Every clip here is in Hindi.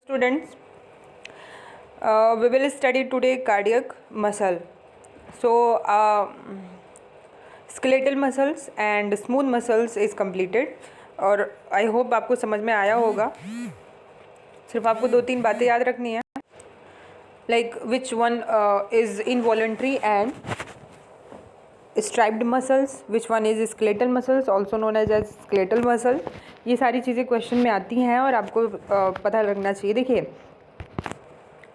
Students, we will study today cardiac muscle. So, skeletal muscles and smooth muscles is completed और आई होप आपको समझ में आया होगा. सिर्फ आपको 2-3 बातें याद रखनी है, like which one is involuntary and striped muscles, which one is skeletal muscles also known as skeletal muscle. ये सारी चीज़ें क्वेश्चन में आती हैं और आपको पता लगना चाहिए. देखिए,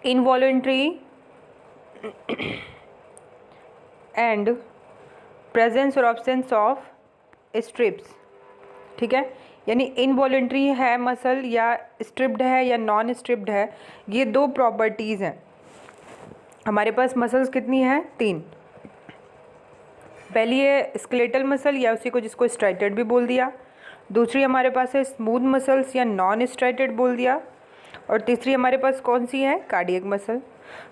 इनवॉलेंट्री एंड प्रेजेंस और ऑब्सेंस ऑफ स्ट्रिप्स, ठीक है, यानी इनवॉलेंट्री है मसल या स्ट्रिप्ड है या नॉन स्ट्रिप्ड है, ये दो प्रॉपर्टीज़ हैं. हमारे पास मसल्स कितनी हैं? 3. पहली है स्केलेटल मसल या उसी को जिसको स्ट्राइटेड भी बोल दिया. दूसरी हमारे पास है स्मूथ मसल्स या नॉन स्ट्राइटेड बोल दिया. और तीसरी हमारे पास कौन सी है? Cardiac muscle.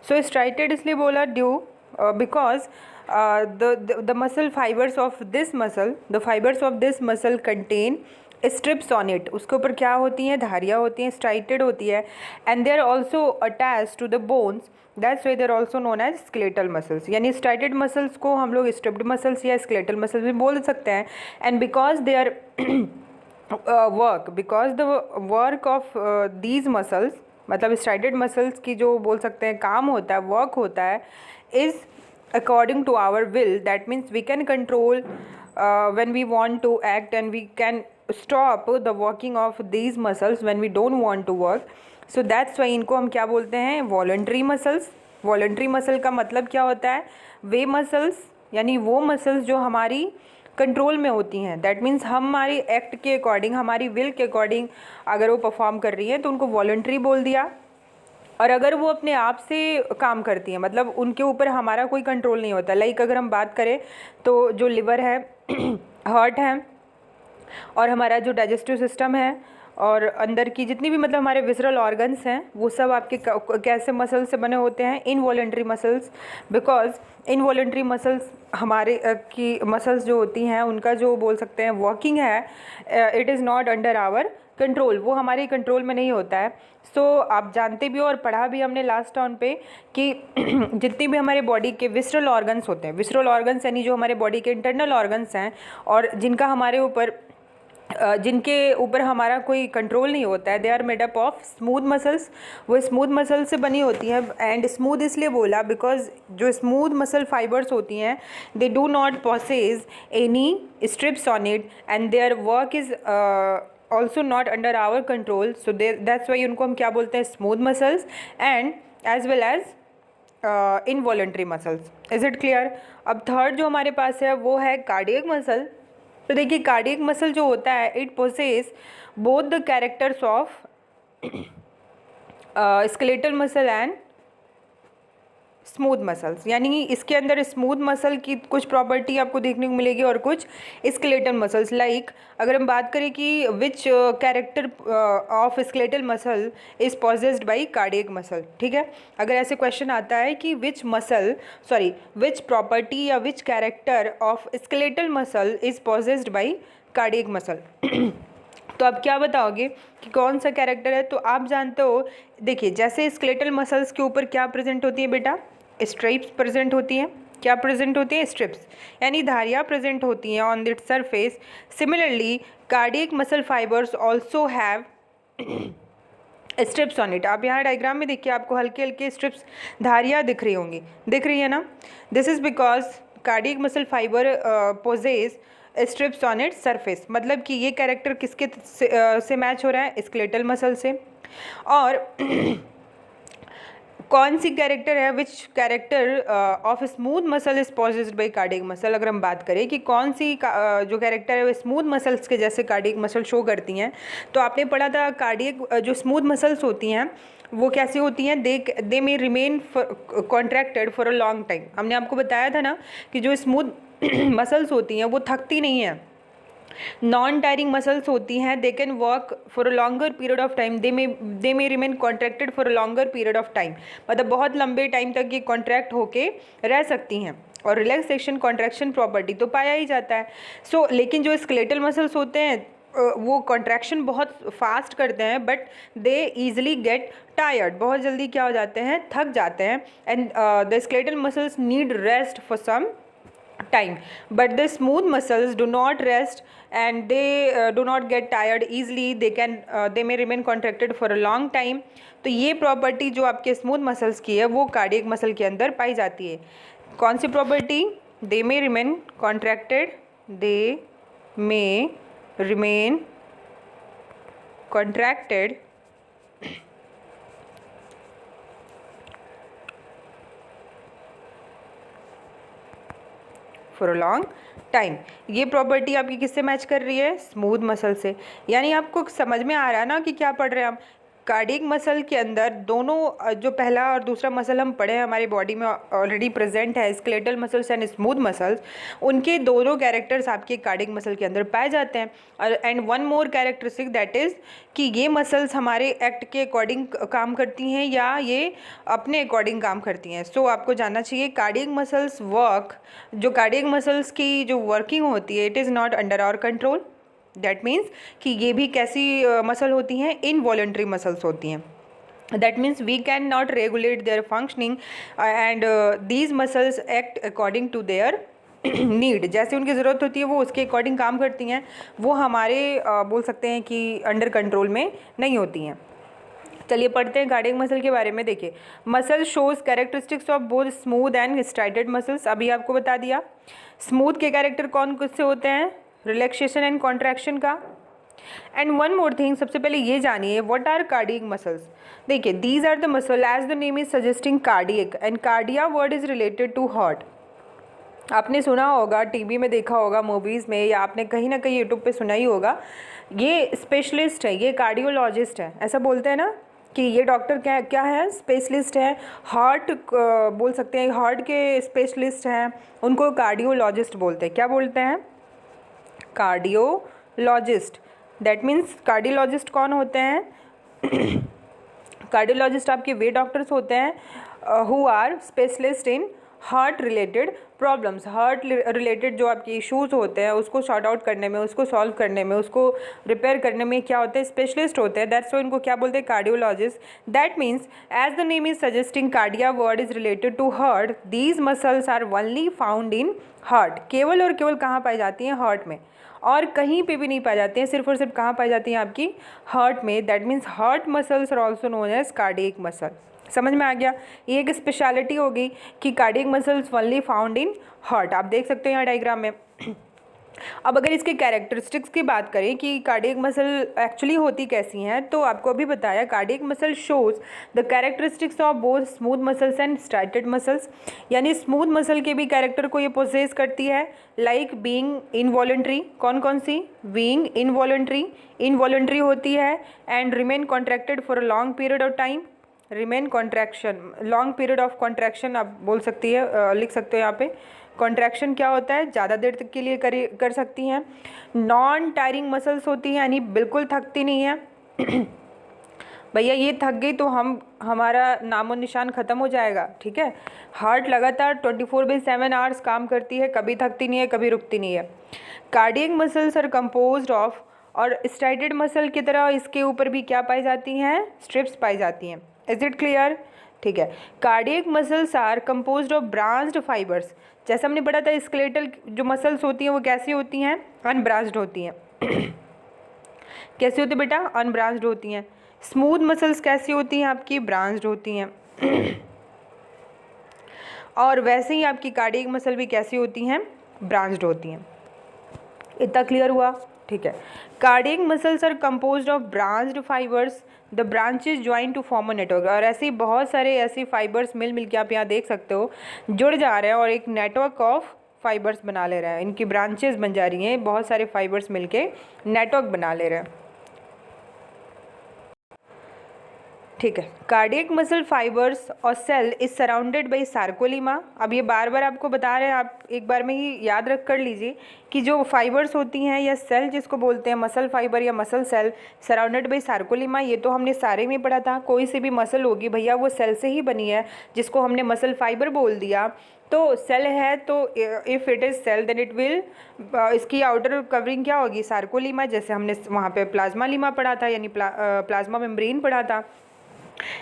सो स्ट्राइटेड इसलिए बोला due because the muscle fibers of this muscle contain strips on it. उसके ऊपर क्या होती हैं? धारियाँ होती हैं, स्ट्राइटेड होती है, and they are also attached to the bones. That's why they are also known as skeletal muscles. यानी स्ट्राइटेड मसल्स को हम लोग स्ट्रिप्ड मसल्स या स्केलेटल मसल्स भी बोल सकते हैं. And because they are because the work of these muscles, मतलब स्ट्राइटेड मसल्स की जो बोल सकते हैं काम होता है, वर्क होता है, is according to our will. That means we can control when we want to act, and we can stop the working of these muscles when we don't want to work. So that's why इनको हम क्या बोलते हैं? Voluntary muscles. वॉलंटरी मसल का मतलब क्या होता है? वे मसल्स, यानी वो मसल्स जो हमारी कंट्रोल में होती हैं. दैट मीन्स हमारी एक्ट के अकॉर्डिंग, हमारी विल के अकॉर्डिंग अगर वो परफॉर्म कर रही हैं तो उनको वॉलंटरी बोल दिया. और अगर वो अपने आप से काम करती हैं, मतलब उनके ऊपर हमारा कोई कंट्रोल नहीं होता. लाइक अगर हम बात करें तो जो लिवर है, हार्ट है, और हमारा जो डाइजेस्टिव सिस्टम है, और अंदर की जितनी भी मतलब हमारे विसरल ऑर्गन्स हैं, वो सब आपके कैसे मसल्स से बने होते हैं? Involuntary muscles. Because involuntary muscles हमारे की मसल्स जो होती हैं, उनका जो बोल सकते हैं वर्किंग है, it is not under our control. वो हमारे कंट्रोल में नहीं होता है. सो आप जानते भी हो और पढ़ा भी हमने लास्ट टाउन पे कि जितनी भी हमारे बॉडी के विसरल ऑर्गन्स होते हैं, विसरल ऑर्गन्स यानी जो हमारे बॉडी के इंटरनल ऑर्गन्स हैं और जिनके ऊपर हमारा कोई कंट्रोल नहीं होता है, they are made up of smooth muscles. वो स्मूथ मसल से बनी होती हैं. एंड स्मूथ इसलिए बोला बिकॉज जो स्मूथ मसल फाइबर्स होती हैं, they do not possess any strips on it, and their work is also not under our control. So that's why उनको हम क्या बोलते हैं? Smooth muscles and as well as involuntary muscles. Is it clear? अब थर्ड जो हमारे पास है वो है कार्डियक मसल. तो देखिए, कार्डियक मसल जो होता है, it possess both the characters of skeletal muscle and smooth muscles. यानी इसके अंदर स्मूथ मसल की कुछ प्रॉपर्टी आपको देखने को मिलेगी और कुछ स्केलेटल मसल्स. लाइक अगर हम बात करें कि which character of skeletal muscle is possessed by cardiac muscle, ठीक है. अगर ऐसे क्वेश्चन आता है कि विच प्रॉपर्टी या which character of skeletal muscle is possessed by cardiac muscle, तो आप क्या बताओगे कि कौन सा कैरेक्टर है? तो आप जानते हो, देखिए, जैसे स्केलेटल मसल्स के ऊपर क्या प्रेजेंट होती है बेटा? स्ट्रिप्स प्रेजेंट होती हैं. क्या प्रेजेंट होती है? स्ट्रिप्स, यानी धारियाँ प्रेजेंट होती हैं on that surface. Similarly cardiac muscle fibres also have strips on it. आप यहाँ डायग्राम में देखिए, आपको हल्के हल्के स्ट्रिप्स, धारियाँ दिख रही होंगी, दिख रही है ना? This is because cardiac muscle fibre possess strips on it surface. मतलब कि ये कैरेक्टर किसके से मैच हो रहा है? स्केलेटल मसल से. और कौन सी कैरेक्टर है? Which character of smooth muscle is possessed by cardiac muscle. अगर हम बात करें कि कौन सी जो कैरेक्टर है वो स्मूथ मसल्स के जैसे कार्डियक मसल शो करती हैं, तो आपने पढ़ा था कार्डियक जो स्मूथ मसल्स होती हैं वो कैसी होती हैं? They may remain contracted for a long time. हमने आपको बताया था ना कि जो स्मूथ मसल्स होती हैं वो थकती नहीं हैं, नॉन टायरिंग मसल्स होती हैं. They can work for a longer period of time. They may remain contracted for a longer period of time. मतलब बहुत लंबे टाइम तक ये कॉन्ट्रैक्ट होके रह सकती हैं. और रिलैक्सेशन कॉन्ट्रैक्शन प्रॉपर्टी तो पाया ही जाता है. सो लेकिन जो स्केलेटल मसल्स होते हैं वो कॉन्ट्रैक्शन बहुत फास्ट करते हैं, but they easily get tired, बहुत जल्दी क्या हो जाते हैं, थक जाते हैं. And the skeletal muscles need rest for some time, but the smooth muscles do not rest and they do not get tired easily. They may remain contracted for a long time. तो ये प्रॉपर्टी जो आपके स्मूथ मसल्स की है वो कार्डियक मसल के अंदर पाई जाती है. कौन सी property? They may remain contracted, they may remain contracted for a long time. ये प्रॉपर्टी आपकी किससे मैच कर रही है? स्मूथ मसल से. यानी आपको समझ में आ रहा है ना कि क्या पढ़ रहे हैं हम. कार्डियक मसल के अंदर दोनों जो पहला और दूसरा मसल हम पढ़े हैं हमारी बॉडी में ऑलरेडी प्रेजेंट है, skeletal muscles and smooth muscles, उनके दोनों कैरेक्टर्स आपके कार्डियक मसल के अंदर पाए जाते हैं. And one more characteristic that is कि ये मसल्स हमारे एक्ट के अकॉर्डिंग काम करती हैं या ये अपने अकॉर्डिंग काम करती हैं. सो आपको जानना चाहिए कार्डियक मसल्स वर्क, जो कार्डियक मसल्स की जो वर्किंग होती है, it is not under our control. That means कि ये भी कैसी मसल होती हैं? इनवॉलेंट्री मसल्स होती हैं. That means we can not regulate their functioning and these muscles act according to their need. जैसे उनकी ज़रूरत होती है वो उसके अकॉर्डिंग काम करती हैं, वो हमारे बोल सकते हैं कि अंडर कंट्रोल में नहीं होती हैं. चलिए पढ़ते हैं कार्डियक मसल के बारे में. देखिए, muscle shows characteristics of both smooth and striated muscles. अभी आपको बता दिया. स्मूथ के कैरेक्टर कौन कौन से होते हैं? रिलैक्सेशन एंड कॉन्ट्रैक्शन का. एंड वन मोर थिंग, सबसे पहले ये जानिए व्हाट आर कार्डियक मसल्स. देखिए, these are the muscle as the name is suggesting cardiac and cardia word is related to heart. आपने सुना होगा, टीवी में देखा होगा, मूवीज़ में, या आपने कहीं ना कहीं यूट्यूब पे सुना ही होगा. ये स्पेशलिस्ट है, ये कार्डियोलॉजिस्ट है, ऐसा बोलते हैं ना कि ये डॉक्टर क्या क्या है? स्पेशलिस्ट है. हार्ट बोल सकते हैं, हार्ट के स्पेशलिस्ट हैं, उनको कार्डियोलॉजिस्ट बोलते हैं. क्या बोलते हैं? कार्डियोलॉजिस्ट. दैट मीन्स कार्डियोलॉजिस्ट कौन होते हैं? कार्डियोलॉजिस्ट आपके वे डॉक्टर्स होते हैं who are specialist in heart related problems. Heart related जो आपके इश्यूज़ होते हैं उसको सॉर्ट आउट करने में, उसको सॉल्व करने में, उसको रिपेयर करने में क्या होते हैं? स्पेशलिस्ट होते हैं. दैट्स व्हाई इनको क्या बोलते हैं? Cardiologist. That means as the name is suggesting cardia word is related to heart. These muscles are only found in heart. केवल और केवल कहाँ पाई जाती हैं? हार्ट में, और कहीं पे भी नहीं पाई जाती हैं. सिर्फ और सिर्फ कहाँ पाई जाती हैं? आपकी हार्ट में. That means heart muscles are also known as cardiac muscle. समझ में आ गया? ये एक स्पेशलिटी होगी कि cardiac muscles only found in heart. आप देख सकते हो यहाँ डायग्राम में. अब अगर इसके कैरेक्टरिस्टिक्स की बात करें कि कार्डियक मसल एक्चुअली होती कैसी हैं, तो आपको अभी बताया cardiac muscle shows the characteristics of both smooth muscles and striated muscles. यानी स्मूथ मसल के भी कैरेक्टर को ये पोजेस करती है, लाइक बीइंग इनवॉलेंट्री. कौन कौन सी? बीइंग इनवॉलेंट्री होती है, and remain contracted for a long period of time. Remain contraction, long period of contraction आप बोल सकती है, लिख सकते हो यहाँ पे. कॉन्ट्रैक्शन क्या होता है? ज़्यादा देर तक के लिए कर सकती हैं. नॉन टायरिंग मसल्स होती हैं, यानी बिल्कुल थकती नहीं है. भैया ये थक गई तो हमारा नामो निशान ख़त्म हो जाएगा. ठीक है. हार्ट लगातार 24/7 आवर्स काम करती है, कभी थकती नहीं है, कभी रुकती नहीं है. Cardiac muscles are composed of, और स्ट्राइडेड मसल की तरह इसके ऊपर भी क्या पाई जाती हैं? स्ट्रिप्स पाई जाती हैं. Is it clear? ठीक है. Cardiac muscles are composed of branched fibres. जैसे हमने पढ़ा था, स्केलेटल जो मसल्स होती हैं वो कैसी होती हैं? अनब्रांच्ड होती हैं. कैसी होती है बेटा? अनब्रांच्ड होती हैं. स्मूथ मसल्स कैसी होती हैं? आपकी ब्रांच्ड होती हैं. और वैसे ही आपकी कार्डियक मसल भी कैसी होती हैं? ब्रांच्ड होती हैं. इतना क्लियर हुआ? ठीक है. Cardiac muscles are composed of branched fibres, the branches join to form a network. और ऐसे ही बहुत सारे ऐसे फाइबर्स मिल के आप यहाँ देख सकते हो जुड़ जा रहे हैं और एक नेटवर्क ऑफ फाइबर्स बना ले रहे हैं. इनकी ब्रांचेज बन जा रही हैं, बहुत सारे फाइबर्स मिलके नेटवर्क बना ले रहे हैं. ठीक है। कार्डियक मसल फाइबर्स और cell is surrounded by sarcolemma. अब ये बार बार आपको बता रहे हैं, आप एक बार में ही याद रख कर लीजिए कि जो फाइबर्स होती हैं या सेल जिसको बोलते हैं मसल फाइबर या muscle cell, surrounded by sarcolemma, ये तो हमने सारे में पढ़ा था। कोई सी भी मसल होगी भैया वो सेल से ही बनी है, जिसको हमने मसल फाइबर बोल दिया। तो सेल है तो if it is cell then it will, इसकी आउटर कवरिंग क्या होगी, सार्कोलीमा, जैसे हमने वहाँ पे प्लाज्मा लीमा पढ़ा था, यानी प्लाज्मा मेम्ब्रेन पढ़ा था।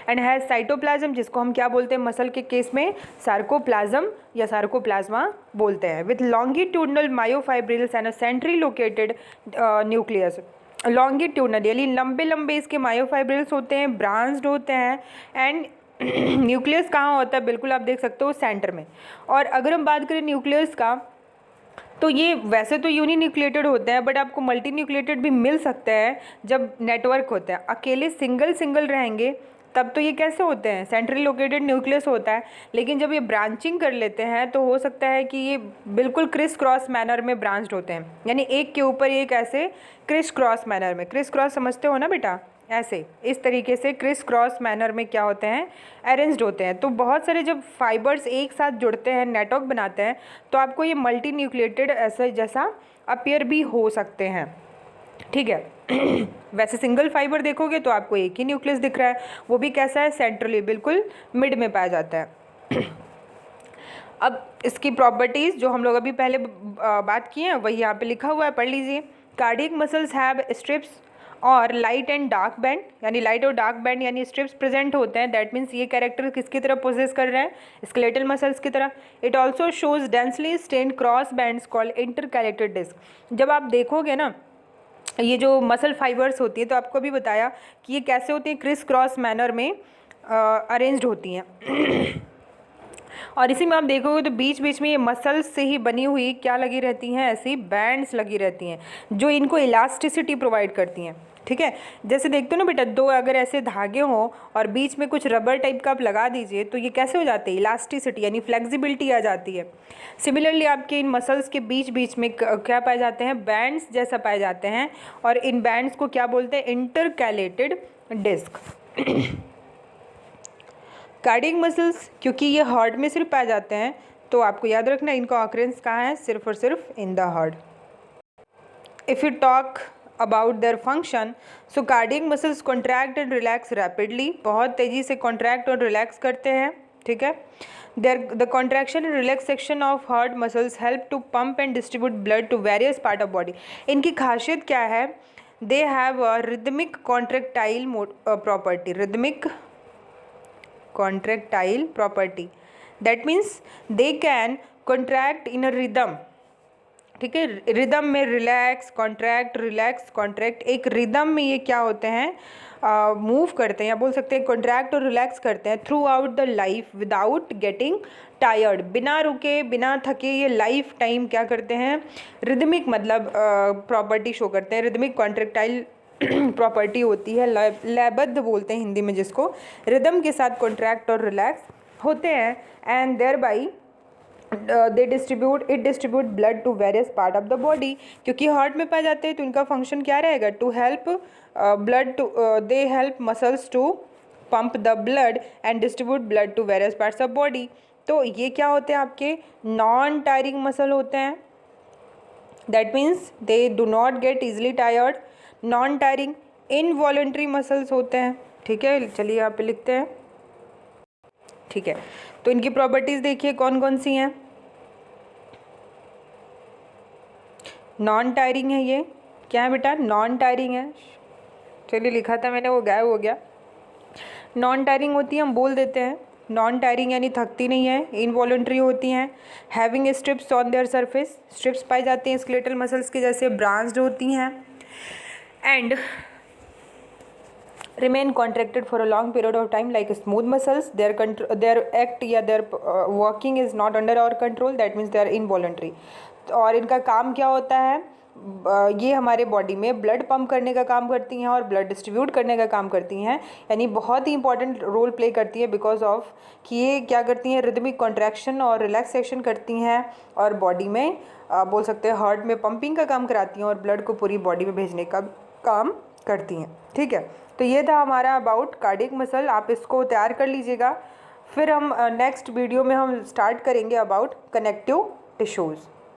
एंड हैज साइटोप्लाज्म, जिसको हम क्या बोलते हैं मसल के केस में, सार्कोप्लाज्म या सार्कोप्लाज्मा बोलते हैं, with longitudinal myofibrils and a centrally located nucleus. Longitudinal यानी लंबे लंबे इसके मायोफाइब्रिल्स होते हैं, ब्रांच्ड होते हैं, एंड न्यूक्लियस कहाँ होता है, बिल्कुल आप देख सकते हो सेंटर में। और अगर हम बात करें न्यूक्लियस का, तो ये वैसे तो यूनिन्यूक्लिएटेड होते हैं, बट आपको मल्टी न्यूक्लिएटेड भी मिल सकते हैं जब नेटवर्क होता है। अकेले सिंगल सिंगल रहेंगे तब तो ये कैसे होते हैं, सेंट्रली लोकेटेड न्यूक्लियस होता है। लेकिन जब ये ब्रांचिंग कर लेते हैं तो हो सकता है कि ये बिल्कुल क्रिस क्रॉस मैनर में ब्रांच्ड होते हैं, यानी एक के ऊपर एक ऐसे क्रिस क्रॉस मैनर में। क्रिस क्रॉस समझते हो ना बेटा, ऐसे इस तरीके से क्रिस क्रॉस मैनर में क्या होते हैं, अरेंज्ड होते हैं। तो बहुत सारे जब फाइबर्स एक साथ जुड़ते हैं, नेटवर्क बनाते हैं, तो आपको ये मल्टी न्यूक्लिएटेड ऐसे जैसा अपीयर भी हो सकते हैं, ठीक है। वैसे सिंगल फाइबर देखोगे तो आपको एक ही न्यूक्लियस दिख रहा है, वो भी कैसा है, सेंट्रली, बिल्कुल मिड में पाया जाता है। अब इसकी प्रॉपर्टीज़ जो हम लोग अभी पहले बात की हैं वही यहाँ पे लिखा हुआ है, पढ़ लीजिए। कार्डियक मसल्स हैव स्ट्रिप्स और लाइट एंड डार्क बैंड, यानी लाइट और डार्क बैंड यानी स्ट्रिप्स प्रेजेंट होते हैं। दैट मीन्स ये कैरेक्टर किसकी तरह पोजेस कर रहे हैं, स्केलेटल मसल्स की तरह। It also shows densely stained cross bands called intercalated disc. जब आप देखोगे ना ये जो मसल फाइबर्स होती है, तो आपको भी बताया कि ये कैसे होती है, क्रिस क्रॉस मैनर में अरेंज्ड होती हैं। और इसी में आप देखोगे तो बीच बीच में ये मसल्स से ही बनी हुई क्या लगी रहती हैं, ऐसी बैंड्स लगी रहती हैं जो इनको इलास्टिसिटी प्रोवाइड करती हैं, ठीक है। जैसे देखते हो ना बेटा, दो अगर ऐसे धागे हों और बीच में कुछ रबर टाइप का आप लगा दीजिए तो ये कैसे हो जाते हैं, इलास्टिसिटी यानी फ्लेक्सिबिलिटी आ जाती है। सिमिलरली आपके इन मसल्स के बीच बीच में क्या पाए जाते हैं, बैंड्स जैसा पाए जाते हैं, और इन बैंड्स को क्या बोलते हैं, इंटरकैलेटेड डिस्क। कार्डियक मसल्स क्योंकि ये हार्ट में सिर्फ पाए जाते हैं, तो आपको याद रखना इनका ऑकरेंस कहाँ है, सिर्फ और सिर्फ in the heart. If you talk about their function, so cardiac muscles contract and relax rapidly, बहुत तेज़ी से कॉन्ट्रैक्ट और रिलैक्स करते हैं, ठीक है। The contraction and relaxation of heart muscles help to pump and distribute blood to various part of body. इनकी खासियत क्या है, they have a rhythmic contractile property, rhythmic contractile property, that means they can contract in a rhythm, ठीक है। रिदम में रिलैक्स कॉन्ट्रैक्ट, एक रिदम में ये क्या होते हैं, मूव करते हैं, या बोल सकते हैं कॉन्ट्रैक्ट और रिलैक्स करते हैं through out the life without getting tired, बिना रुके बिना थके ये लाइफ टाइम क्या करते हैं, रिदमिक मतलब प्रॉपर्टी शो करते हैं। रिदमिक कॉन्ट्रैक्टाइल प्रॉपर्टी होती है, लयबद्ध बोलते हैं हिंदी में जिसको, रिदम के साथ कॉन्ट्रैक्ट और रिलैक्स होते हैं, and thereby they distribute blood to various part of the body. क्योंकि हार्ट में पाए जाते हैं तो इनका फंक्शन क्या रहेगा, to help blood to, they help muscles to pump the blood and distribute blood to various parts of body. तो ये क्या होते हैं, आपके नॉन टायरिंग मसल होते हैं, that means they do not gate easily tired. Non tiring involuntary muscles होते हैं, ठीक है। चलिए यहाँ पे लिखते हैं, ठीक है। तो इनकी प्रॉपर्टीज़ देखिए कौन कौन सी हैं। नॉन टायरिंग है, ये क्या है बेटा, नॉन टायरिंग है, चलिए लिखा था मैंने वो गायब हो गया। नॉन टायरिंग होती है, हम बोल देते हैं नॉन टायरिंग यानी थकती नहीं है, इनवॉलंटरी होती हैं। Having strips on their surface, strips पाई जाती हैं स्केलेटल मसल्स के जैसे, ब्रांच्ड होती हैं, and remain contracted for a long period of time like smooth muscles. Their act या their working is not under our control, that means they are involuntary। और इनका काम क्या होता है, ये हमारे बॉडी में ब्लड पंप करने का काम करती हैं और ब्लड डिस्ट्रीब्यूट करने का काम करती हैं, यानी बहुत ही इंपॉर्टेंट रोल प्ले करती है बिकॉज ऑफ कि ये क्या करती हैं, रिदमिक कॉन्ट्रैक्शन और रिलैक्सेशन करती हैं, और बॉडी में बोल सकते हैं हार्ट में पंपिंग का काम कराती हैं और ब्लड को पूरी बॉडी में भेजने का काम करती हैं। ठीक है, तो ये था हमारा अबाउट कार्डियक मसल, आप इसको तैयार कर लीजिएगा। फिर हम नेक्स्ट वीडियो में हम स्टार्ट करेंगे अबाउट कनेक्टिव टिश्यूज़।